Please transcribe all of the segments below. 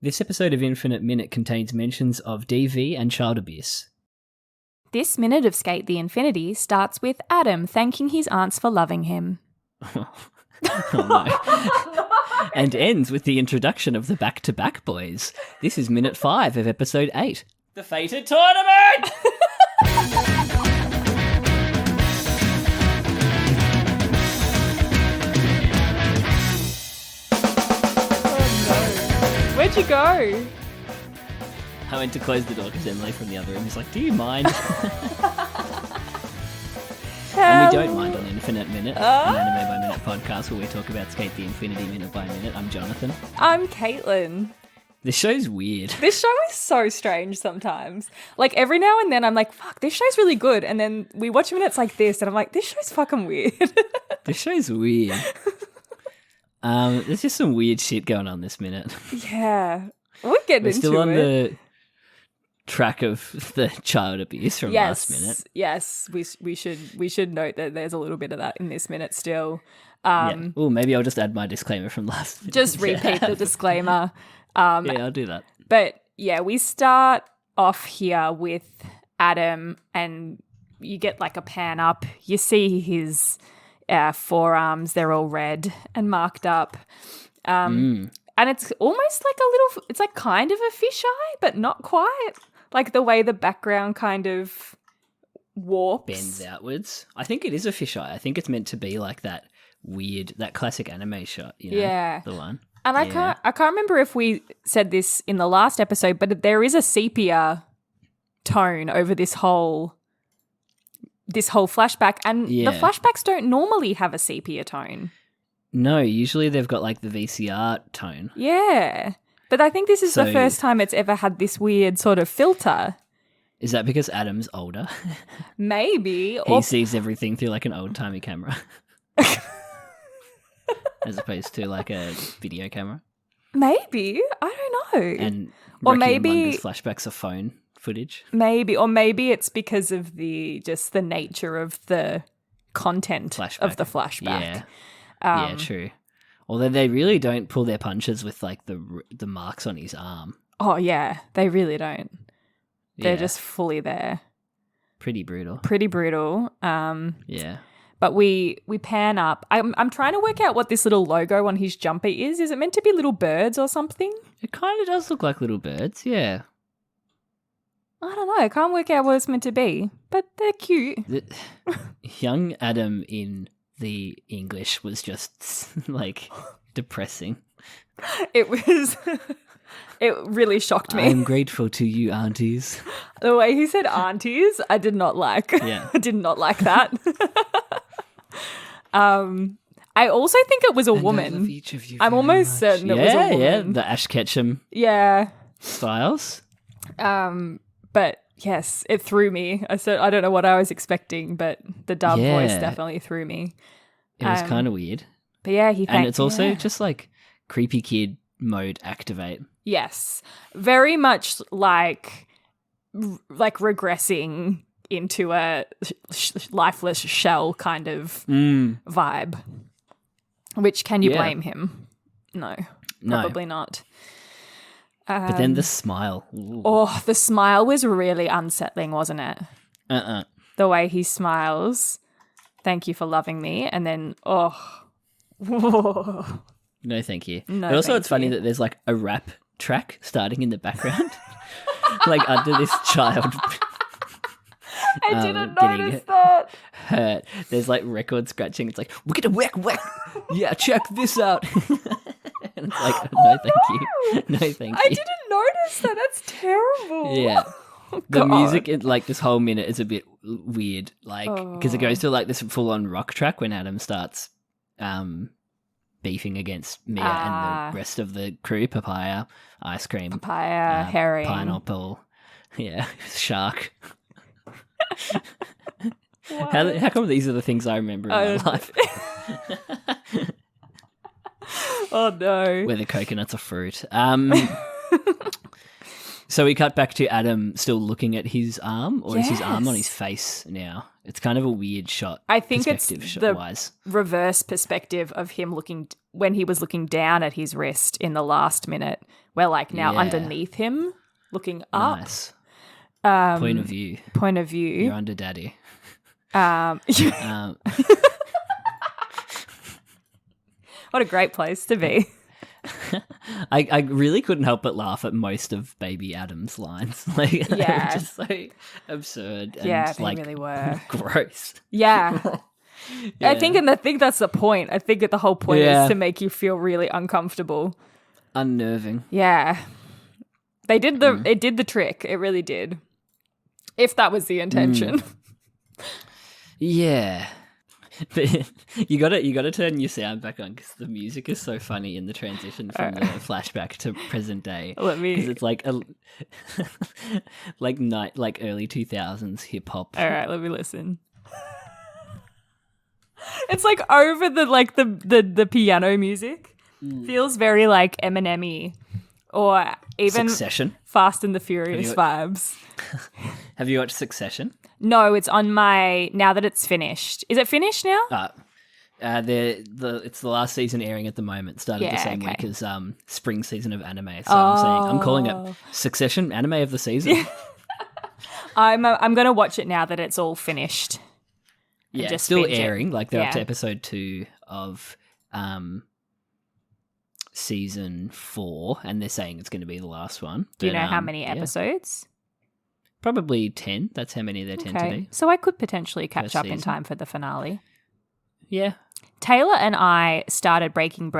This episode of Infinite Minute contains mentions of DV and child abuse. This minute of Skate the Infinity starts with Adam thanking his aunts for loving him. Oh no. And ends with the introduction of the Back-to-Back Boys. This is minute 5 of episode 8. The fated tournament! Where'd you go? I went to close the door because Emily from the other room was like, do you mind? And we don't mind on Infinite Minute, an anime by minute podcast where we talk about Skate the Infinity minute by minute. I'm Jonathan. I'm Caitlin. This show's weird. This show is so strange sometimes. Like every now and then I'm like, fuck, this show's really good. And then we watch minutes like this and I'm like, this show's fucking weird. This show's weird. There's just some weird shit going on this minute. Yeah. We're getting into it. We're still on the track of the child abuse from last minute. Yes, we should note that there's a little bit of that in this minute still. Yeah. Oh, maybe I'll just add my disclaimer from last minute. Just repeat the disclaimer. Yeah, I'll do that. But yeah, we start off here with Adam and you get like a pan up. You see his forearms, they're all red and marked up. And it's almost like it's like kind of a fisheye, but not quite. Like the way the background kind of warps. Bends outwards. I think it is a fisheye. I think it's meant to be like that weird, that classic anime shot, you know? Yeah. The one. And I can't remember if we said this in the last episode, but there is a sepia tone over this whole flashback, and the flashbacks don't normally have a sepia tone. No, usually they've got like the VCR tone. Yeah. But I think this is the first time it's ever had this weird sort of filter. Is that because Adam's older? Maybe. He sees everything through like an old-timey camera. As opposed to like a video camera. Maybe. I don't know. And or maybe flashbacks of phone footage. Maybe. Or maybe it's because of the nature of the content of the flashback. Yeah. Yeah, true. Although they really don't pull their punches with like the marks on his arm. Oh yeah, they really don't. They're just fully there. Pretty brutal. Yeah. But we pan up. I'm trying to work out what this little logo on his jumper is. Is it meant to be little birds or something? It kind of does look like little birds, yeah. I don't know. I can't work out what it's meant to be, but they're cute. Young Adam in the English was just like depressing. It really shocked me. I'm grateful to you, aunties. The way he said aunties, I did not like. Yeah. I did not like that. I also think it was a woman. I love each of you I'm almost certain it was a woman. Yeah, the Ash Ketchum styles. But yes, it threw me. I don't know what I was expecting, but the dub voice definitely threw me. It was kind of weird. But yeah, and it's also just like creepy kid mode activate. Yes, very much like regressing into a lifeless shell kind of vibe. Which can you blame him? No, probably not. But then the smile. Ooh. Oh, the smile was really unsettling, wasn't it? The way he smiles. Thank you for loving me. And then, No, thank you. No, but also it's funny that there's like a rap track starting in the background. Like under this child. I didn't notice that. Hurt. There's like record scratching. It's like, we're gonna whack. Yeah, check this out. And it's like, no, thank you. No, thank you. I didn't notice that. That's terrible. Yeah. The music in like this whole minute is a bit weird, like because it goes to like this full-on rock track when Adam starts beefing against Mia and the rest of the crew. Papaya, ice cream, herring, pineapple, shark. How come these are the things I remember in my life? Oh no. Where the coconut's a fruit. So we cut back to Adam still looking at his arm, or is his arm on his face now? It's kind of a weird shot. I think it's the wise. reverse perspective of him when he was looking down at his wrist in the last minute. We're like now underneath him, looking up. Nice. Point of view. Point of view. You're under daddy. What a great place to be. I really couldn't help but laugh at most of Baby Adam's lines. Like, yeah, just so absurd. And yeah, they like, really were gross. Yeah. Yeah. I think that's the point. I think that the whole point is to make you feel really uncomfortable, unnerving. Yeah, it did the trick. It really did. If that was the intention. Yeah. But you gotta turn your sound back on because the music is so funny in the transition from the flashback to present day. Because it's like like early 2000s hip hop. All right, let me listen. It's like over the piano music. Feels very like Eminem-y or even Succession. Fast and the Furious vibes. Have you watched Succession? No, it's on my now that it's finished. Is it finished now? It's the last season airing at the moment. Started the same week as spring season of anime. So I'm calling it Succession anime of the season. I'm gonna watch it now that it's all finished. Yeah, it's still airing. Like they're up to episode 2 of season 4, and they're saying it's going to be the last one. Do you know how many episodes? Probably 10. That's how many there tend to be. So I could potentially catch up in time for the finale. Yeah. Taylor and I started Breaking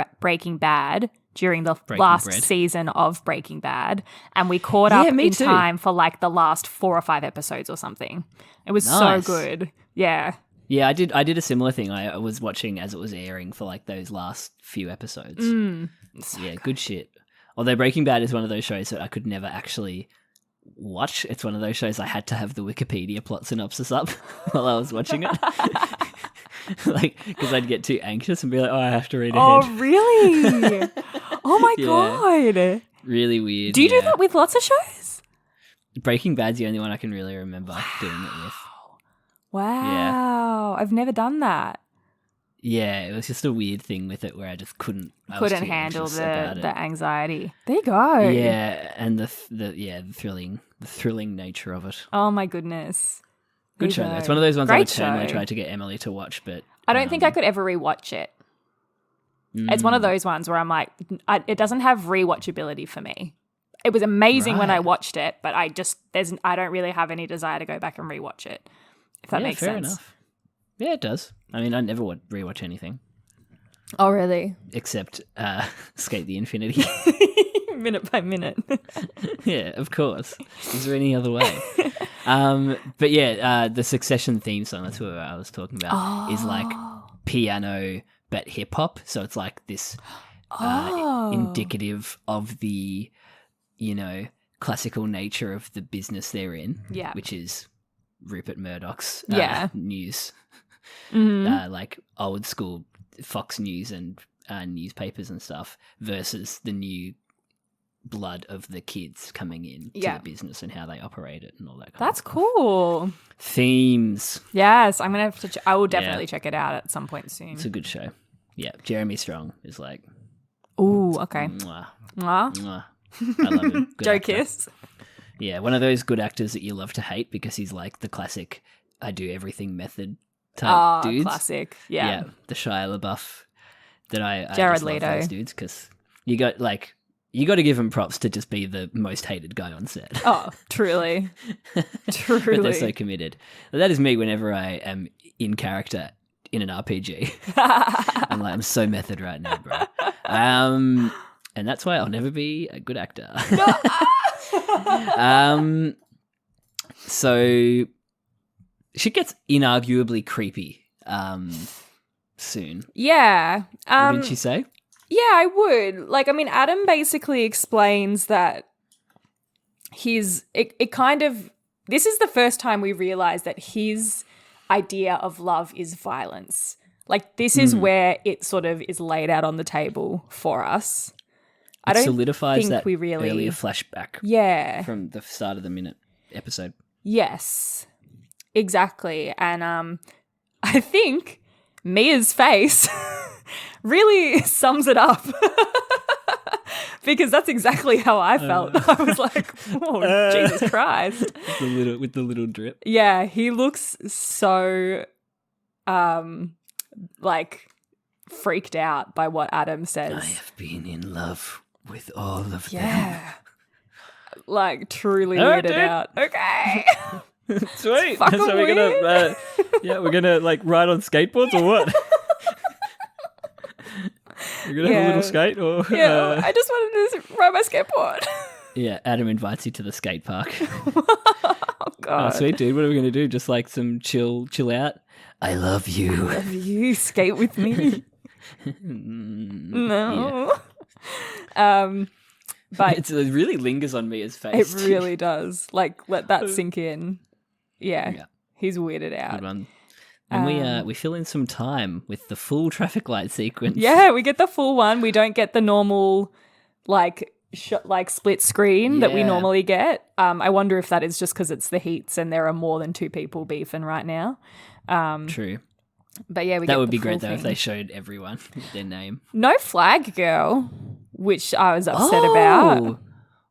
Bad during the last season of Breaking Bad, and we caught up in time for like the last 4 or 5 episodes or something. It was so good. Yeah. Yeah, I did a similar thing. I was watching as it was airing for like those last few episodes. Yeah, good shit. Although Breaking Bad is one of those shows that I could never actually watch. It's one of those shows I had to have the Wikipedia plot synopsis up while I was watching it. Like, because I'd get too anxious and be like, oh, I have to read ahead. Oh, really? Oh my God. Really weird. Do you do that with lots of shows? Breaking Bad's the only one I can really remember doing it with. Wow. I've never done that. Yeah, it was just a weird thing with it where I just couldn't handle the anxiety. There you go. Yeah, and the thrilling nature of it. Oh my goodness. Good show though. It's one of those ones I would try to get Emily to watch, but I don't think I could ever rewatch it. It's one of those ones where I'm like, it doesn't have rewatchability for me. It was amazing when I watched it, but I don't really have any desire to go back and rewatch it. If that makes sense. Enough. Yeah, it does. I mean, I never would rewatch anything. Oh, really? Except Skate the Infinity. Minute by minute. Yeah, of course. Is there any other way? But yeah, the Succession theme song, that's what I was talking about, is like piano but hip hop. So it's like this indicative of the, classical nature of the business they're in, which is Rupert Murdoch's news. Like old school Fox News and newspapers and stuff versus the new blood of the kids coming in to the business and how they operate it and all that kind That's of stuff. Cool. Themes. Yes, I'm going to have to I will definitely check it out at some point soon. It's a good show. Yeah, Jeremy Strong is like... Ooh, okay. Mwah. Mwah. Mwah. I love him. Joe Kiss. Yeah, one of those good actors that you love to hate because he's like the classic I do everything method type dudes. Classic. Yeah. The Shia LaBeouf that I Jared just Leto. love those dudes because you got to give him props to just be the most hated guy on set. Oh, truly. Truly. But they're so committed. But that is me whenever I am in character in an RPG. I'm so method right now, bro. And that's why I'll never be a good actor. So shit gets inarguably creepy soon. Yeah. What did she say? Yeah, I would. Adam basically explains that this is the first time we realize that his idea of love is violence. Like, this is where it sort of is laid out on the table for us. I don't solidifies think that we really earlier flashback. Yeah. From the start of the episode. Yes. Exactly. And I think Mia's face really sums it up. Because that's exactly how I felt. I was like, oh, Jesus Christ. With the little drip. Yeah, he looks so like freaked out by what Adam says. I have been in love with all of them. Yeah. Like truly weirded out. Okay. Sweet. So we're gonna we're gonna like ride on skateboards or what? We're gonna have a little skate or I just wanted to ride my skateboard. Yeah, Adam invites you to the skate park. Oh God. Oh, sweet dude, what are we gonna do? Just like some chill out? I love you. I love you. Skate with me. No. Yeah. But it really lingers on Mia's face. It really does. Like, let that sink in. Yeah. He's weirded out. Good one. And we fill in some time with the full traffic light sequence. Yeah, we get the full one. We don't get the normal, like split screen that we normally get. I wonder if that is just because it's the heats and there are more than two people beefing right now. True. But yeah, that would be great though if they showed everyone their name. No flag girl, which I was upset about.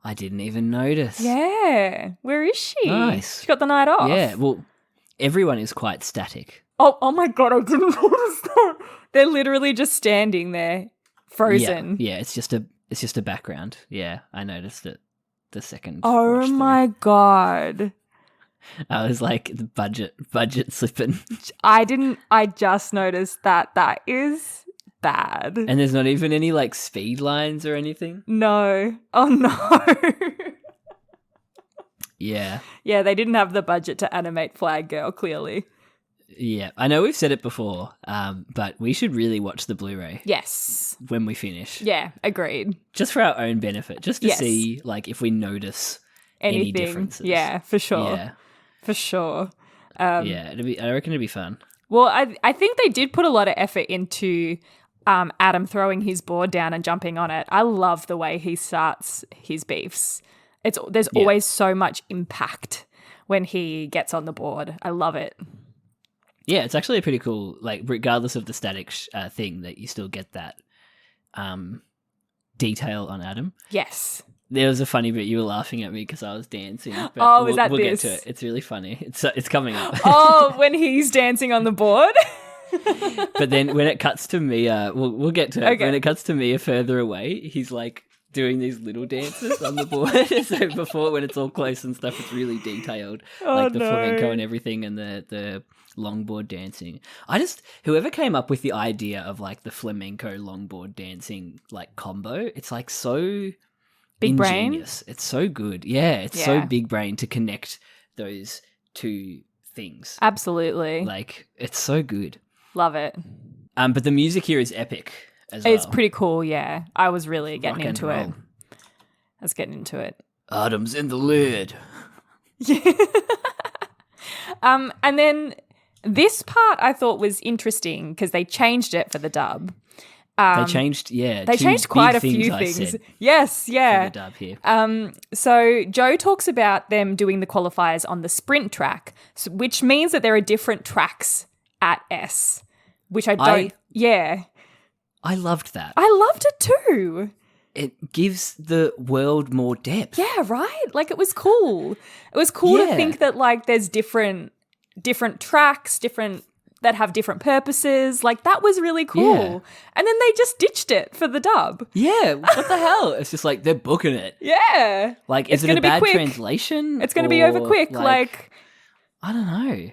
I didn't even notice. Yeah, where is she? Nice. She got the night off. Yeah, well, everyone is quite static. Oh my God, I didn't notice that. They're literally just standing there, frozen. Yeah, it's just a background. Yeah, I noticed it the second. Oh my God. I was like, the budget slipping. I just noticed that is bad. And there's not even any like speed lines or anything? No. Oh no. Yeah. Yeah, they didn't have the budget to animate Flag Girl, clearly. Yeah, I know we've said it before, but we should really watch the Blu-ray. Yes. When we finish. Yeah, agreed. Just for our own benefit, just to see like if we notice any differences. Yeah, for sure. Yeah. For sure. I reckon it'd be fun. Well, I think they did put a lot of effort into Adam throwing his board down and jumping on it. I love the way he starts his beefs. There's always so much impact when he gets on the board. I love it. Yeah, it's actually a pretty cool, like, regardless of the static thing, that you still get that detail on Adam. Yes. There was a funny bit. You were laughing at me because I was dancing. But was that we'll this? Get to it. It's really funny. It's coming up. Oh, when he's dancing on the board? But then when it cuts to Mia, we'll get to it. Okay. When it cuts to Mia further away, he's like doing these little dances on the board. So before, when it's all close and stuff, it's really detailed. Like the flamenco and everything and the longboard dancing. Whoever came up with the idea of like the flamenco longboard dancing like combo, it's like so big ingenious. Brain. It's so good. Yeah, it's so big brain to connect those two things. Absolutely. Like, it's so good. Love it. But the music here is epic as well. It's pretty cool, yeah. I was really getting into it. I was getting into it. Adam's in the lid. Yeah. And then this part I thought was interesting because they changed it for the dub. They changed quite a few things. Yes, yeah. For the dub here. So Joe talks about them doing the qualifiers on the sprint track, which means that there are different tracks at S, which I don't. I loved that. I loved it too. It gives the world more depth. Yeah, right? Like, it was cool. It was cool to think that, like, there's different tracks, that have different purposes. Like, that was really cool. Yeah. And then they just ditched it for the dub. Yeah, what the hell? It's just like they're booking it. Yeah. Like, is it a bad translation? It's going to be over quick. Like, I don't know.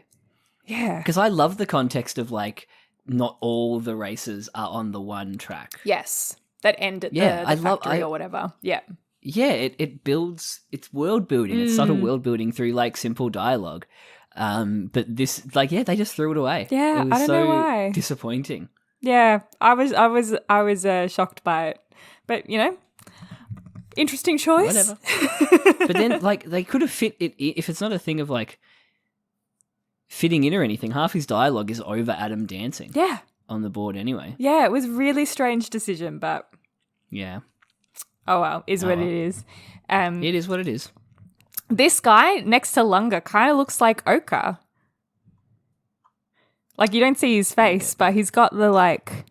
Yeah. Because I love the context of, like, not all the races are on the one track. Yes. That end at the factory or whatever. Yeah. Yeah, it builds, it's world building. It's subtle world building through, like, simple dialogue. But this, like, they just threw it away. Yeah, it was I don't know why. Disappointing. Yeah, I was shocked by it, but you know, interesting choice. Whatever. But then, like, they could have fit it if it's not a thing of like fitting in or anything. Half his dialogue is over Adam dancing. Yeah, on the board anyway. Yeah, it was a really strange decision, but yeah. Oh well, is what it is. It is what it is. This guy next to Lunga kind of looks like Oka. Like, you don't see his face, but he's got the, like,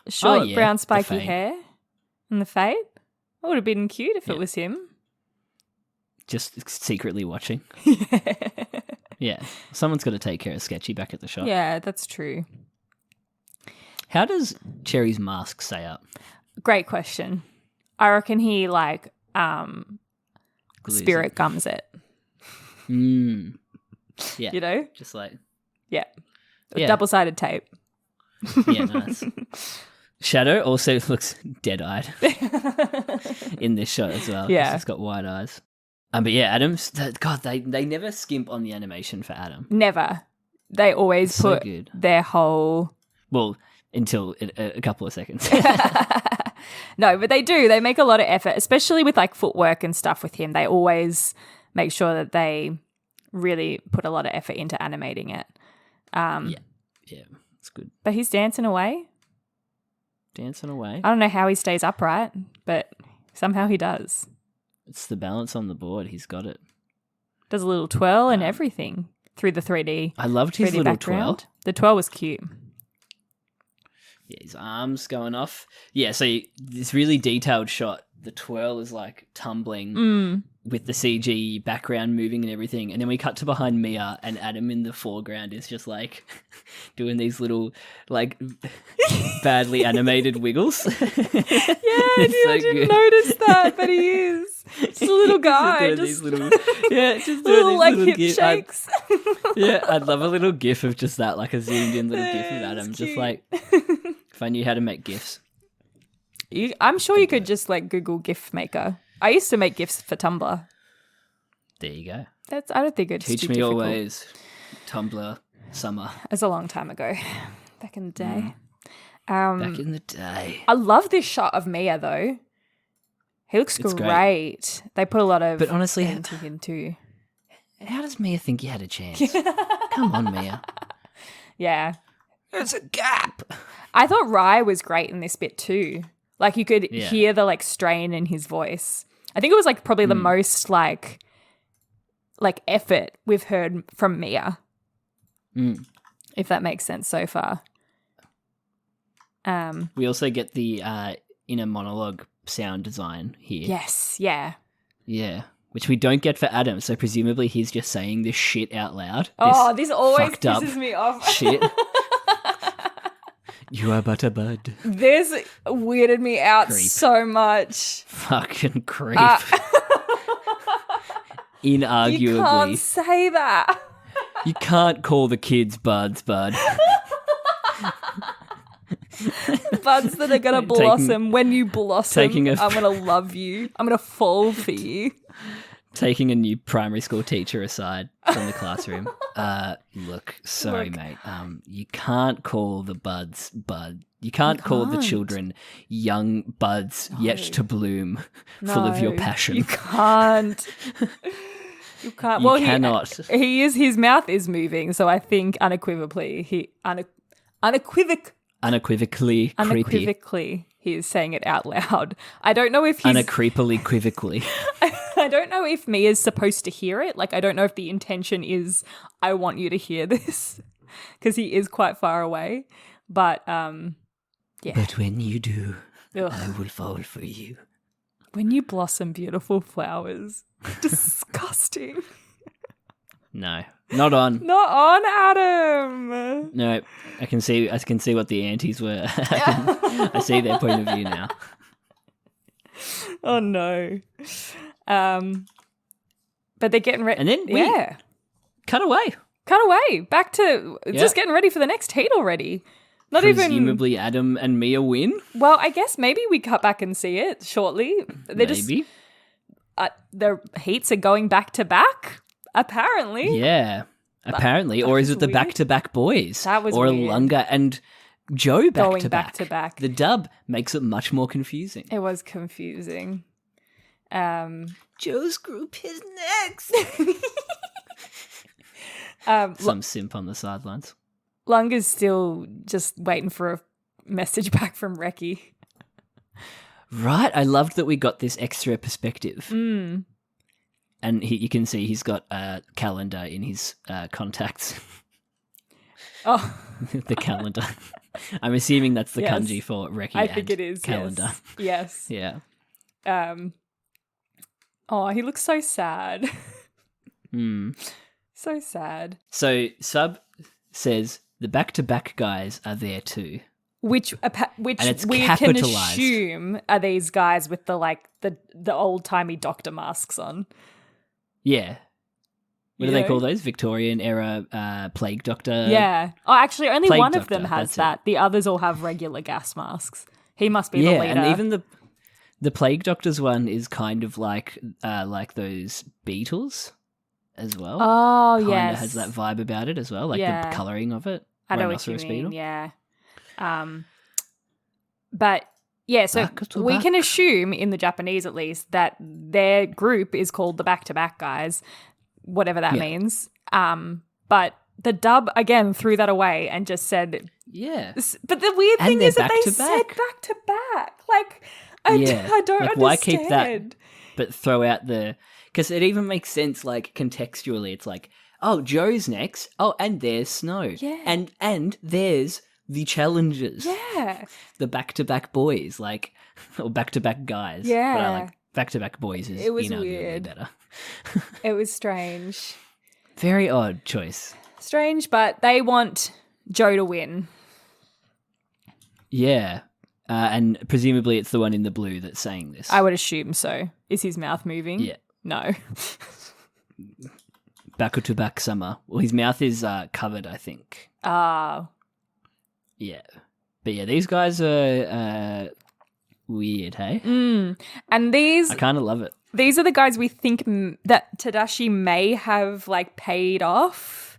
short brown spiky hair and the fade. That would have been cute if it was him. Just secretly watching. Yeah. Someone's got to take care of Sketchy back at the shop. Yeah, that's true. How does Cherry's mask stay up? Great question. I reckon he, like, spirit gums it. Yeah. You know? Just like... Yeah. Double-sided tape. Yeah, nice. Shadow also looks dead-eyed in this shot as well. Yeah. He's got wide eyes. But yeah, Adam's... God, they never skimp on the animation for Adam. Never. They always put their whole... Well, until a couple of seconds. No, but they do. They make a lot of effort, especially with like footwork and stuff with him. They always make sure that they really put a lot of effort into animating it. Yeah, it's good. But he's dancing away. Dancing away. I don't know how he stays upright, but somehow he does. It's the balance on the board. He's got it. Does a little twirl and everything through the 3D. I loved his little background. twirl. The twirl was cute. Yeah, his arms going off. Yeah, so this really detailed shot. The twirl is like tumbling with the CG background moving and everything. And then we cut to behind Mia, and Adam in the foreground is just like doing these little like badly animated wiggles. Yeah, I didn't notice that, but he is. Just a little guy. Just doing little like hip GIF. shakes. I'd love a little GIF of just that, like a zoomed in little GIF of Adam. Just like, if I knew how to make GIFs. I'm sure you could just like Google GIF maker. I used to make GIFs for Tumblr. There you go. I don't think it's Teach too me difficult. your ways. Tumblr summer. It's a long time ago. Back in the day. Back in the day. I love this shot of Mia though. He looks great. They put a lot of into him too. How does Mia think you had a chance? Come on, Mia. Yeah. There's a gap. I thought Rye was great in this bit too. Like you could hear the like strain in his voice. I think it was like probably the most like effort we've heard from Mia. If that makes sense so far. We also get the inner monologue sound design here. Yes, yeah. Yeah. Which we don't get for Adam, so presumably he's just saying this shit out loud. This always pisses me off. Shit. You are but a bud. This weirded me out so much. Fucking creep. Inarguably. You can't say that. You can't call the kids buds, bud. Buds that are going to blossom. When you blossom, I'm going to love you. I'm going to fall for you. Taking a new primary school teacher aside from the classroom. Look, mate. You can't call the buds bud. You can't call the children young buds yet to bloom, full of your passion. You can't. You can't. You cannot. His mouth is moving, so I think unequivocally creepy. He is saying it out loud. I don't know if he's... Unequivocally. I don't know if Mia's supposed to hear it. Like, I don't know if the intention is, I want you to hear this. Because he is quite far away. But, yeah. But when you do, I will fall for you. When you blossom beautiful flowers. Disgusting. No. Not on. Not on, Adam. No, I can see what the antis were. I see their point of view now. Oh no. But they're getting ready. And then we cut away. Back to just getting ready for the next heat already. Presumably Adam and Mia win. Well, I guess maybe we cut back and see it shortly. Maybe. The heats are going back to back. Apparently. Yeah. Apparently. Or is it the weird. back-to-back boys? That was or weird. Lunga and Joe Going back-to-back. back to back. The dub makes it much more confusing. It was confusing. Joe's group is next. Some simp on the sidelines. Lunga's still just waiting for a message back from Reki. Right. I loved that we got this extra perspective. And you can see he's got a calendar in his contacts. Oh. The calendar. I'm assuming that's the kanji for Reki. I think it is. Calendar. Yes. Yeah. Oh, he looks so sad. So sad. So Sub says the back-to-back guys are there too. Which we can assume are these guys with the old-timey doctor masks on. Yeah. What do they call those? Victorian era plague doctor? Yeah. Oh, actually, only plague one doctor, of them has that's that. it. The others all have regular gas masks. He must be the leader. And even the plague doctor's one is kind of like those beetles as well. Oh, yes. Kind of has that vibe about it as well, like the colouring of it. I know what you mean, beetle. Yeah. But yeah, so we can assume in the Japanese at least that their group is called the back-to-back guys, whatever that means. But the dub again threw that away and just said, yeah. But the weird thing is that they said back-to-back. Like, I don't understand. Why keep that? But throw out because it even makes sense, like contextually. It's like, oh, Joe's next. Oh, and there's Snow. Yeah. And there's the challengers. Yeah. The back-to-back boys, or back-to-back guys. Yeah. But I like back-to-back boys is it was weird. Better. It was strange. Very odd choice. Strange, but they want Joe to win. Yeah. And presumably it's the one in the blue that's saying this. I would assume so. Is his mouth moving? Yeah. No. Back-to-back summer. Well, his mouth is covered, I think. Ah. Yeah. But yeah, these guys are weird, hey? And these... I kind of love it. These are the guys we think that Tadashi may have paid off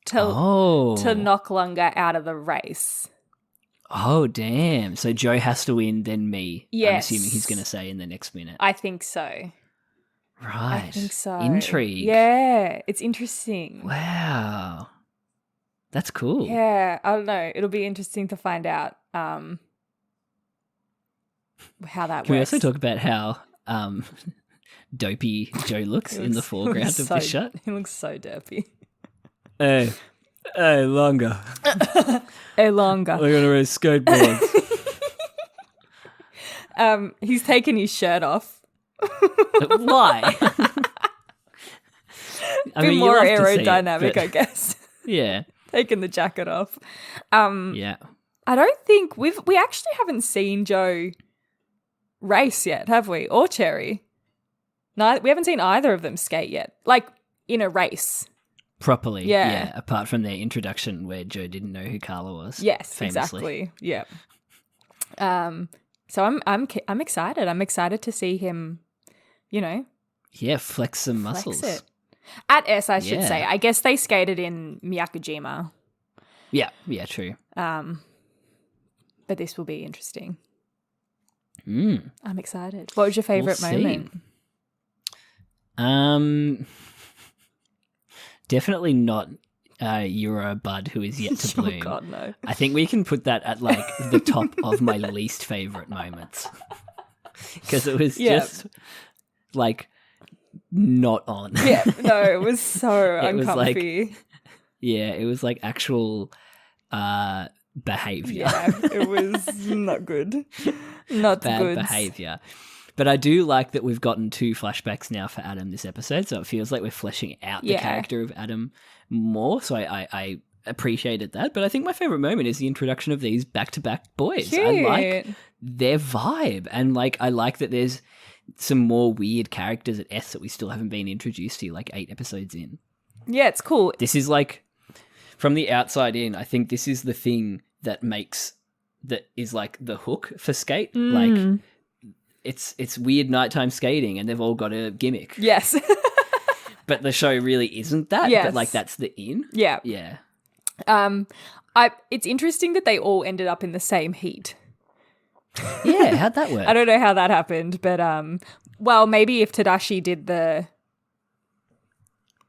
to knock Lunga out of the race. Oh, damn. So Joe has to win, then me. Yes. I'm assuming he's going to say in the next minute. I think so. Right. I think so. Intrigue. Yeah, it's interesting. Wow. That's cool. Yeah, I don't know. It'll be interesting to find out how that works. Can we also talk about how dopey Joe looks in the foreground of this shot? He looks so dopey. Hey, Lunga. Hey, Lunga. We're going to race skateboards. He's taken his shirt off. Why? More aerodynamic, I guess. Yeah. Taking the jacket off. Yeah. I don't think we actually haven't seen Joe race yet, have we? Or Cherry. No, we haven't seen either of them skate yet. Like in a race. Properly. Yeah. Apart from their introduction where Joe didn't know who Carla was. Yes, famously. exactly. Yeah. So I'm excited. I'm excited to see him, Yeah, flex some muscles. Flex it. At S, I should say. I guess they skated in Miyakujima. Yeah, true. But this will be interesting. I'm excited. What was your favourite moment? Definitely not Euro Bud, who is yet to bloom. Oh God, no. I think we can put that at the top of my least favourite moments. Because it was just not on. Yeah, no, it was so uncomfy. It was actual behaviour. Yeah, it was not good. Not bad good behaviour. But I do like that we've gotten 2 flashbacks now for Adam this episode, so it feels like we're fleshing out the character of Adam more. So I appreciated that. But I think my favourite moment is the introduction of these back-to-back boys. Cute. I like their vibe, and I like that there's some more weird characters at S that we still haven't been introduced to, 8 episodes in. Yeah, it's cool. This is from the outside in, I think this is the thing that is the hook for skate. It's weird nighttime skating and they've all got a gimmick. Yes. But the show really isn't that. Yes. But that's the in. Yeah. Yeah. It's interesting that they all ended up in the same heat. Yeah, how'd that work? I don't know how that happened, but maybe if Tadashi did the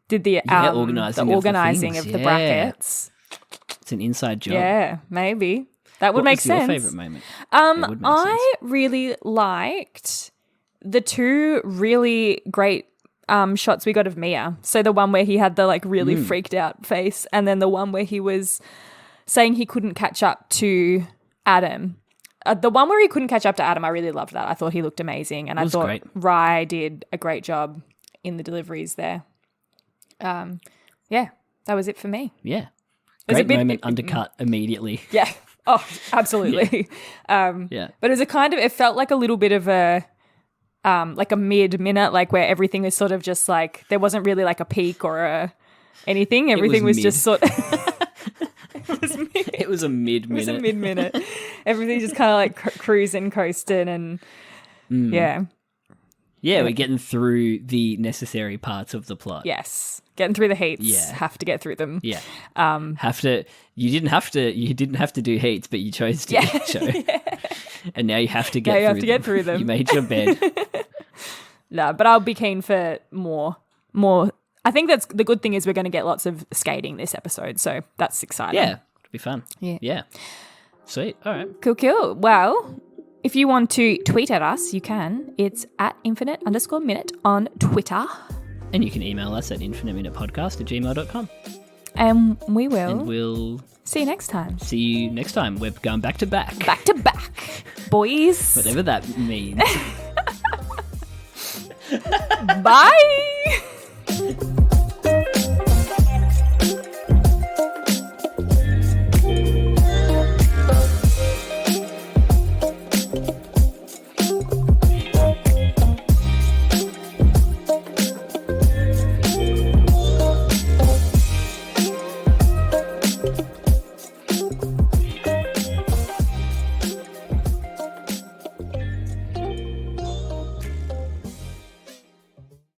organizing of the brackets. It's an inside job. Yeah, maybe. That would make sense. What was your favourite moment? I really liked the 2 really great shots we got of Mia. So the one where he had the like really freaked out face, and then the one where he was saying he couldn't catch up to Adam. The one where he couldn't catch up to Adam, I really loved that. I thought he looked amazing, and I thought great. Rye did a great job in the deliveries there. Yeah, that was it for me. Yeah. Great moment undercut immediately. Yeah. Oh, absolutely. Yeah. But it was it felt like a little bit of a mid-minute, like where everything was sort of just like, there wasn't really like a peak or anything. Everything was just sort of... It was a mid-minute. It was a mid-minute. Everything just kind of like cruising, coasting, and yeah. Yeah, we're getting through the necessary parts of the plot. Yes. Getting through the heats. Yeah. Have to get through them. Yeah. You didn't have to do heats, but you chose to. Yeah. Yeah. And now you have to get through them. You made your bed. No, but I'll be keen for more. I think that's the good thing is we're going to get lots of skating this episode, so that's exciting. Yeah, it'll be fun. Yeah. Sweet. All right. Cool. Well, if you want to tweet at us, you can. It's at @infinite_minute on Twitter. And you can email us at infiniteminutepodcast@gmail.com. And we will. And we'll see you next time. See you next time. We're going back to back. Back to back, boys. Whatever that means. Bye.